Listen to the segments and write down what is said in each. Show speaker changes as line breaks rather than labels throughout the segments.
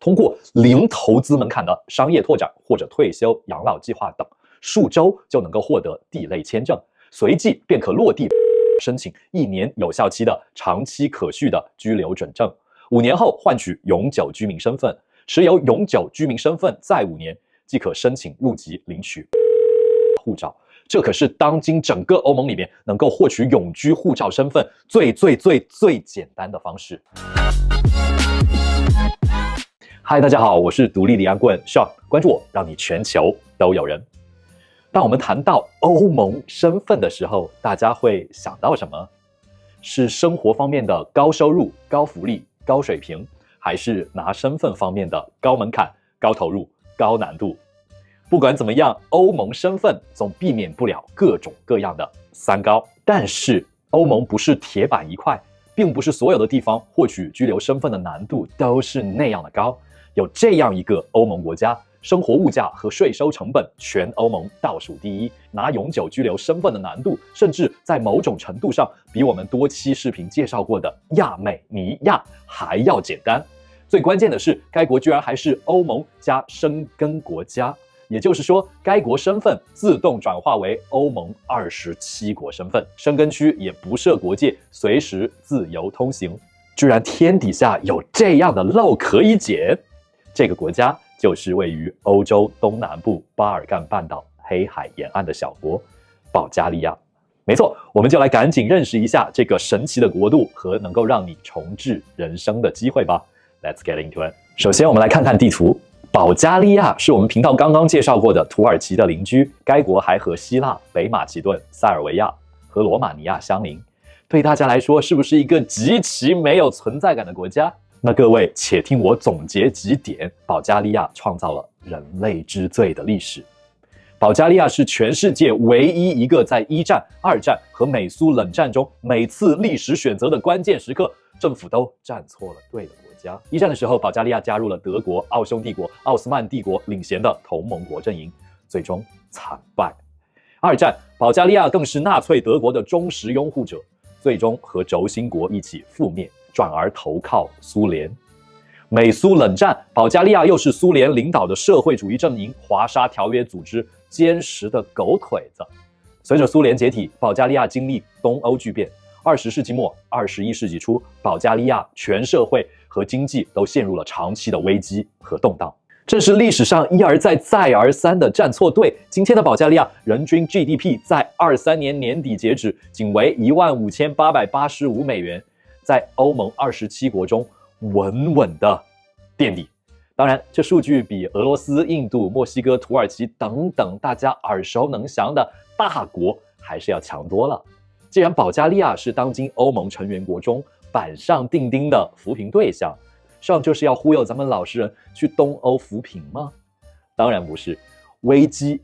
通過零投資門檻的商業拓展或者退休養老計劃等，數週就能夠獲得D類簽證，隨即便可落地申請1年有效期的長期可續的居留准證，5年後換取永久居民身份，持有永久居民身份再5年，即可申請入籍領取護照。這可是當今整個歐盟裡面能夠獲取永居護照身份最簡單的方式。嗨，大家好，我是獨立離岸顧問 Sean， 關注我，讓你全球都有人。當我們談到歐盟身份的時候，大家會想到什麼？是生活方面的高收入、高福利、高水平，還是拿身份方面的高門檻、高投入、高難度？不管怎麼樣，歐盟身份總避免不了各種各樣的三高。但是歐盟不是鐵板一塊，並不是所有的地方獲取居留身份的難度都是那樣的高。有這樣一個歐盟國家，生活物價和稅收成本全歐盟倒數第一，拿永久居留身份的難度，甚至在某種程度上比我們多期視頻介紹過的亞美尼亞還要簡單。最關鍵的是，該國居然還是歐盟加申根國家。也就是說，該國身份自動轉化為歐盟27國身份，申根區也不設國界，隨時自由通行。居然天底下有這樣的漏可以撿！這個國家就是位於歐洲東南部巴爾幹半島黑海沿岸的小國保加利亞。沒錯，我們就來趕緊認識一下這個神奇的國度和能夠讓你重置人生的機會吧。Let's get into it。首先，我們來看看地圖。保加利亞是我們頻道剛剛介紹過的土耳其的鄰居，該國還和希臘、北馬其頓、塞爾維亞和羅馬尼亞相鄰。對大家來說，是不是一個極其沒有存在感的國家？那各位，且聽我總結幾點。保加利亞創造了人類之最的歷史。保加利亞是全世界唯一一個在1戰、2戰和美蘇冷戰中每次歷史選擇的關鍵時刻，政府都站錯了隊的國家。1戰的時候，保加利亞加入了德國、奧匈帝国、奧斯曼帝国領銜的同盟國陣營，最終慘敗。2戰，保加利亞更是納粹德國的忠實擁護者，最終和軸心國一起覆滅，轉而投靠蘇聯。美蘇冷戰，保加利亞又是蘇聯領導的社會主義陣營華沙條約組織堅實的狗腿子。隨着蘇聯解體，保加利亞經歷東歐巨變。20世紀末、21世紀初，保加利亞全社會和經濟都陷入了長期的危機和動盪。正是歷史上一而再、再而三的站錯隊，今天的保加利亞人均 GDP 在23年年底截止僅為15885美元，在歐盟27國中穩穩的墊底。當然，這數據比俄羅斯、印度、墨西哥、土耳其等等大家耳熟能詳的大國還是要強多了。既然保加利亞是當今歐盟成員國中板上釘釘的扶貧對象，上就是要忽悠咱們老實人去東歐扶貧嗎？當然不是，危機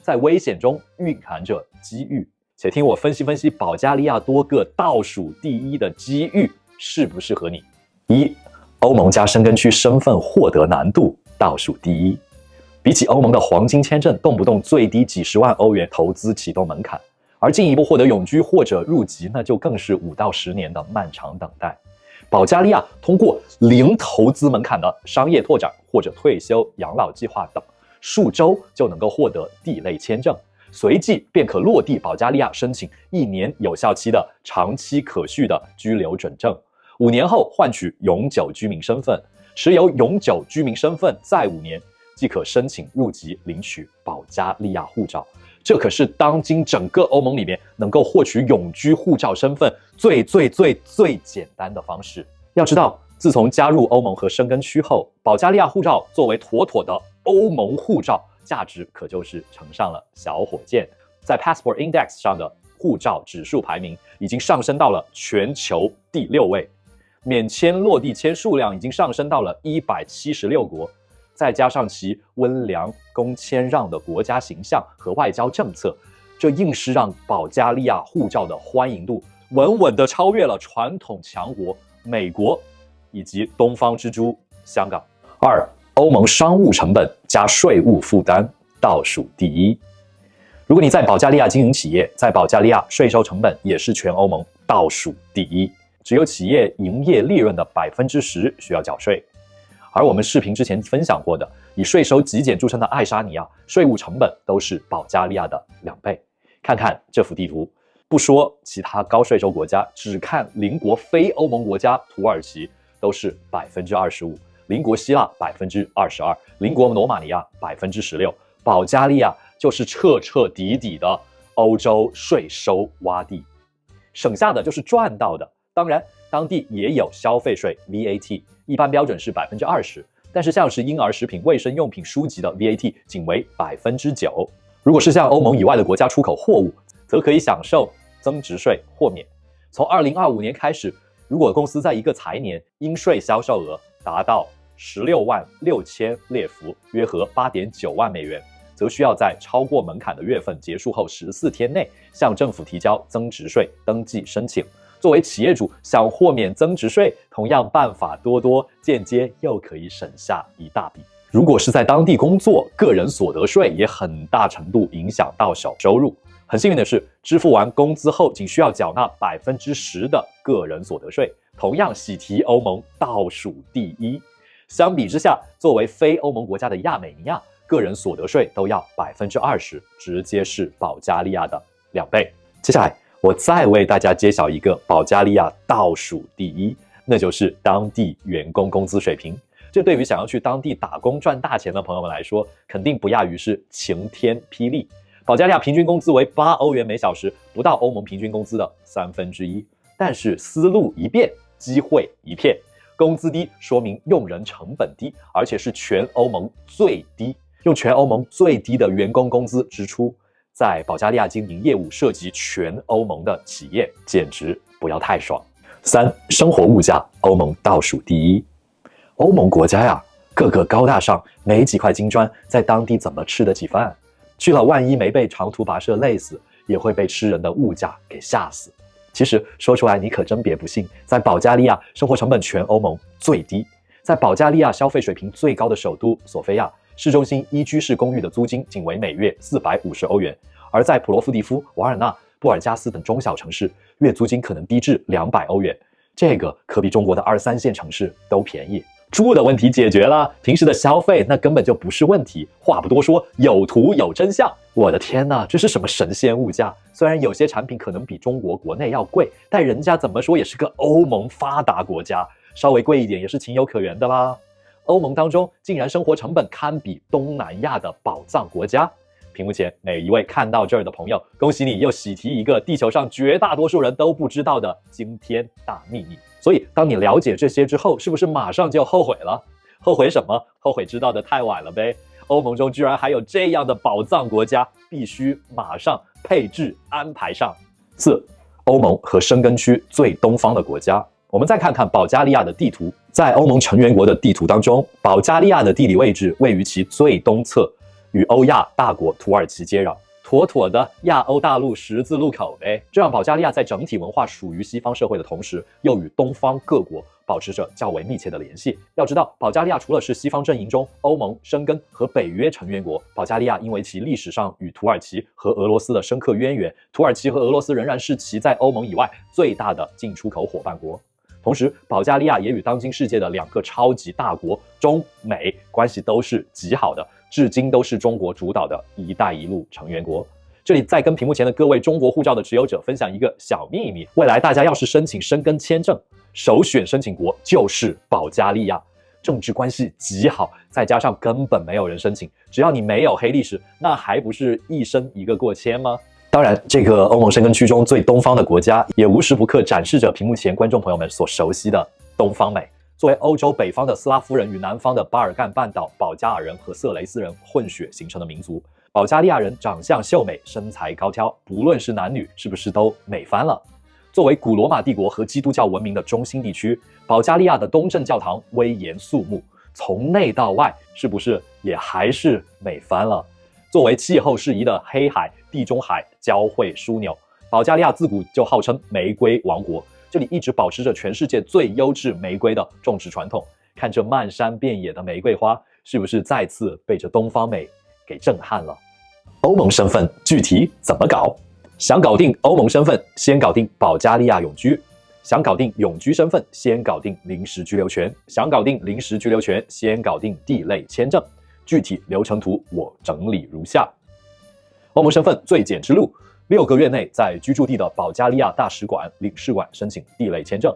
在危險中蘊含着機遇。且聽我分析分析保加利亞多個倒數第一的機遇適不適合你。1. 歐盟加申根區身份獲得難度倒數第一。比起歐盟的黃金簽證，動不動最低幾十萬歐元投資啟動門檻，而進一步獲得永居或者入籍，那就更是5到10年的漫長等待。保加利亞通過零投資門檻的商業拓展或者退休養老計劃等，數週就能夠獲得D類簽證，隨即便可落地保加利亞申請1年有效期的長期可續的居留准證，5年後換取永久居民身份，持有永久居民身份再5年，即可申請入籍領取保加利亞護照。這可是當今整個歐盟裡面能夠獲取永居護照身份最簡單的方式。要知道，自從加入歐盟和申根區後，保加利亞護照作為妥妥的歐盟護照，價值可就是乘上了小火箭。在 Passport Index 上的護照指數排名已經上升到了全球第6位，免簽落地簽數量已經上升到了176國。再加上其溫良恭谦讓的國家形象和外交政策，這硬是讓保加利亞護照的歡迎度穩穩地超越了傳統強國美國以及東方之珠香港。2. 歐盟商務成本加稅務負擔倒數第一。如果你在保加利亞經營企業，在保加利亞稅收成本也是全歐盟倒數第一，只有企業營業利潤的10%需要繳稅。而我們視頻之前分享過的，以稅收极簡著稱的愛沙尼亞，稅務成本都是保加利亞的2倍。看看這幅地圖，不說其他高稅收國家，只看鄰國非歐盟國家，土耳其都是25%，鄰國希臘22%，鄰國羅馬尼亞16%，保加利亞就是徹徹底底的歐洲稅收洼地，省下的就是賺到的。當然，當地也有消費稅 VAT， 一般標準是20%，但是像是嬰兒食品、衛生用品、書籍的 VAT 僅為9%。如果是向歐盟以外的國家出口貨物，則可以享受增值稅豁免。從2025年開始，如果公司在一個財年應稅銷售額達到166000列弗，約合8.9萬美元，則需要在超過門檻的月份結束後14天內向政府提交增值稅登記申請。作為企業主想豁免增值稅，同樣辦法多多，間接又可以省下一大筆。如果是在當地工作，個人所得稅也很大程度影響到手收入。很幸運的是，支付完工資後，僅需要繳納10%的個人所得稅，同樣喜提歐盟倒數第一。相比之下，作為非歐盟國家的亞美尼亞，個人所得稅都要20%，直接是保加利亞的2倍。接下來，我再為大家揭曉一個保加利亞倒數第一，那就是當地員工工資水平。這對於想要去當地打工賺大錢的朋友們來說，肯定不亞於是晴天霹靂。保加利亞平均工資為8歐元每小時，不到歐盟平均工資的1/3。但是思路一變，機會一片。工資低說明用人成本低，而且是全歐盟最低。用全歐盟最低的員工工資支出，在保加利亞經營業務涉及全歐盟的企業，簡直不要太爽。3、生活物價，歐盟倒數第一。歐盟國家呀，個個高大上，沒幾塊金磚，在當地怎麼吃得起飯？去了萬一沒被長途跋涉累死，也會被吃人的物價給嚇死。其實說出來你可真別不信，在保加利亞生活成本全歐盟最低，在保加利亞消費水平最高的首都索菲亞，市中心一居室公寓的租金僅為每月450歐元，而在普羅夫迪夫、瓦爾納、布爾加斯等中小城市，月租金可能低至200歐元，這個可比中國的2、3線城市都便宜。住的問題解決了，平時的消費那根本就不是問題。話不多說，有圖有真相。我的天哪，這是什麼神仙物價？雖然有些產品可能比中國國內要貴，但人家怎麼說也是個歐盟發達國家，稍微貴一點也是情有可原的啦。歐盟當中竟然生活成本堪比東南亞的寶藏國家。屏幕前每一位看到這兒的朋友，恭喜你又喜提一個地球上絕大多數人都不知道的驚天大秘密。所以當你了解這些之後，是不是馬上就後悔了？後悔什麼？後悔知道的太晚了唄。歐盟中居然還有這樣的寶藏國家，必須馬上配置安排上。4、歐盟和申根區最東方的國家。我們再看看保加利亞的地圖，在歐盟成員國的地圖當中，保加利亞的地理位置位於其最東側，與歐亞大國土耳其接壤，妥妥的亞歐大陸十字路口唄。這讓保加利亞在整體文化屬於西方社會的同時，又與東方各國保持着較為密切的聯繫。要知道，保加利亞除了是西方陣營中歐盟、申根和北約成員國，保加利亞因為其歷史上與土耳其和俄羅斯的深刻淵源，土耳其和俄羅斯仍然是其在歐盟以外最大的進出口夥伴國。同時，保加利亞也與當今世界的2個超級大國中美關係都是極好的，至今都是中國主導的一帶一路成員國。這裡再跟屏幕前的各位中國護照的持有者分享一個小祕密，未來大家要是申請申根簽證，首選申請國就是保加利亞，政治關係極好，再加上根本沒有人申請，只要你沒有黑歷史，那還不是一生一個過千嗎？當然，這個歐盟申根區中最東方的國家，也無時不刻展示着屏幕前觀眾朋友們所熟悉的東方美。作為歐洲北方的斯拉夫人與南方的巴爾幹半島保加爾人和色雷斯人混血形成的民族，保加利亞人長相秀美，身材高挑，不論是男女，是不是都美翻了？作為古羅馬帝國和基督教文明的中心地區，保加利亞的東正教堂威嚴肅穆，從內到外，是不是也還是美翻了？作為氣候適宜的黑海、地中海交匯樞紐，保加利亞自古就號稱玫瑰王國，這裡一直保持着全世界最優質玫瑰的種植傳統。看這漫山遍野的玫瑰花，是不是再次被這東方美給震撼了？歐盟身份具體怎麼搞？想搞定歐盟身份，先搞定保加利亞永居。想搞定永居身份，先搞定臨時居留權；想搞定臨時居留權，先搞定地類簽證。具體流程圖我整理如下：歐盟身份最簡之路，6個月內在居住地的保加利亞大使館、領事館申請地類簽證，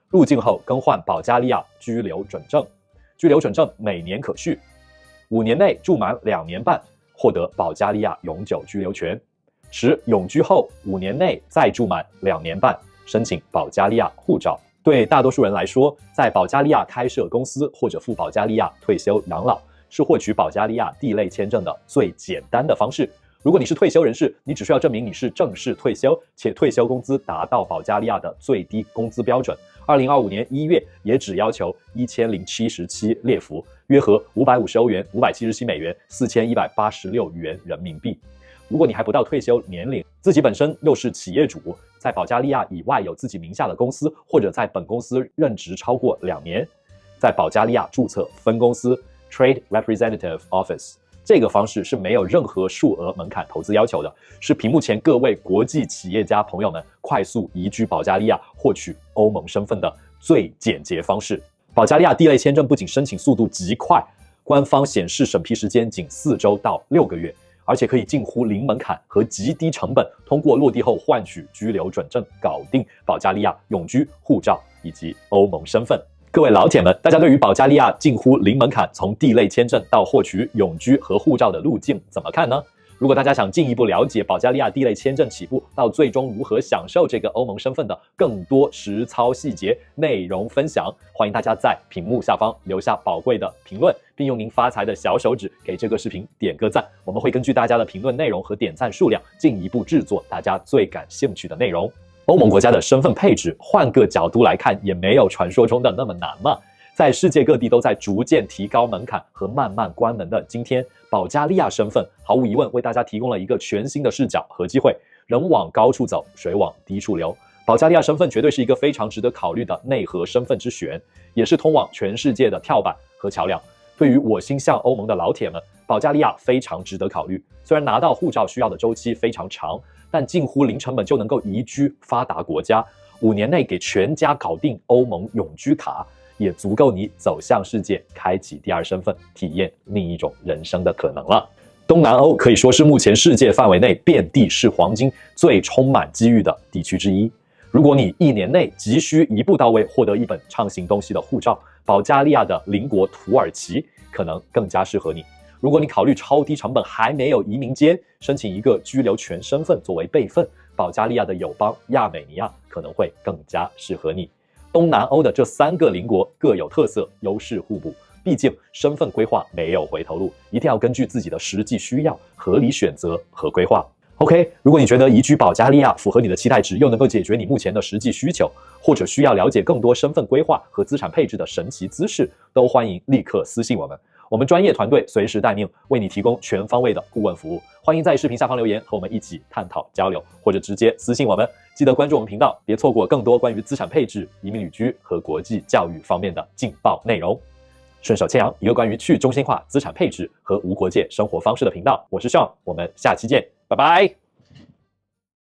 入境後更換保加利亞居留准證，居留准證每年可續，5年內住滿2年半，獲得保加利亞永久居留權，持永居後5年內再住滿2年半，申請保加利亞護照。對大多數人來說，在保加利亞開設公司或者赴保加利亞退休養老，是獲取保加利亞地類簽證的最簡單的方式。如果你是退休人士，你只需要證明你是正式退休，且退休工資達到保加利亞的最低工資標準。2025年1月也只要求1077列弗，約合550歐元、577美元、4186元人民幣。如果你還不到退休年齡，自己本身又是企業主，在保加利亞以外有自己名下的公司，或者在本公司任職超過2年，在保加利亞注冊分公司 Trade Representative Office， 這個方式是沒有任何數額門檻投資要求的，是屏幕前各位國際企業家朋友們快速移居保加利亞獲取歐盟身份的最簡潔方式。保加利亞地類簽證不僅申請速度極快，官方顯示審批時間僅4周到6個月，而且可以近乎零門檻和極低成本，通過落地後換取居留准證，搞定保加利亞永居護照以及歐盟身份。各位老鐵們，大家對於保加利亞近乎零門檻從地類簽證到獲取永居和護照的路徑怎麼看呢？如果大家想進一步了解保加利亞地類簽證起步到最終如何享受這個歐盟身份的更多實操細節內容分享，歡迎大家在屏幕下方留下寶貴的評論，並用您發財的小手指給這個視頻點個讚。我們會根據大家的評論內容和點讚數量，進一步制作大家最感興趣的內容。歐盟國家的身份配置，換個角度來看，也沒有傳說中的那麼難嘛。在世界各地都在逐漸提高门檻和慢慢關門的今天，保加利亞身份毫無疑問為大家提供了一個全新的視角和機會。人往高處走，水往低處流，保加利亞身份絕對是一個非常值得考慮的內核身份之選，也是通往全世界的跳板和橋梁。對於我心向歐盟的老鐵們，保加利亞非常值得考慮。雖然拿到護照需要的週期非常長，但近乎零成本就能夠移居發達國家，5年內給全家搞定歐盟永居卡，也足夠你走向世界，開啟第二身份，體驗另一種人生的可能了。東南歐可以說是目前世界範圍內遍地是黃金、最充滿機遇的地區之一。如果你1年內急需一步到位獲得一本暢行東西的護照，保加利亞的鄰國土耳其可能更加適合你。如果你考慮超低成本還沒有移民間，申請一個居留權身份作為備份，保加利亞的友邦亞美尼亞可能會更加適合你。東南歐的這3個鄰國各有特色，優勢互補。畢竟身份規劃沒有回頭路，一定要根據自己的實際需要合理選擇和規劃。OK， 如果你覺得移居保加利亞符合你的期待值，又能夠解決你目前的實際需求，或者需要了解更多身份規劃和資產配置的神奇知識，都歡迎立刻私信我們。我們專業團隊隨時待命，為你提供全方位的顧問服務。歡迎在視頻下方留言，和我們一起探討交流，或者直接私信我們。記得關注我們頻道，別錯過更多關於資產配置、移民旅居和國際教育方面的勁爆內容。順手牽羊，一個關於去中心化資產配置和無國界生活方式的頻道。我是 Sean， 我們下期見，拜拜。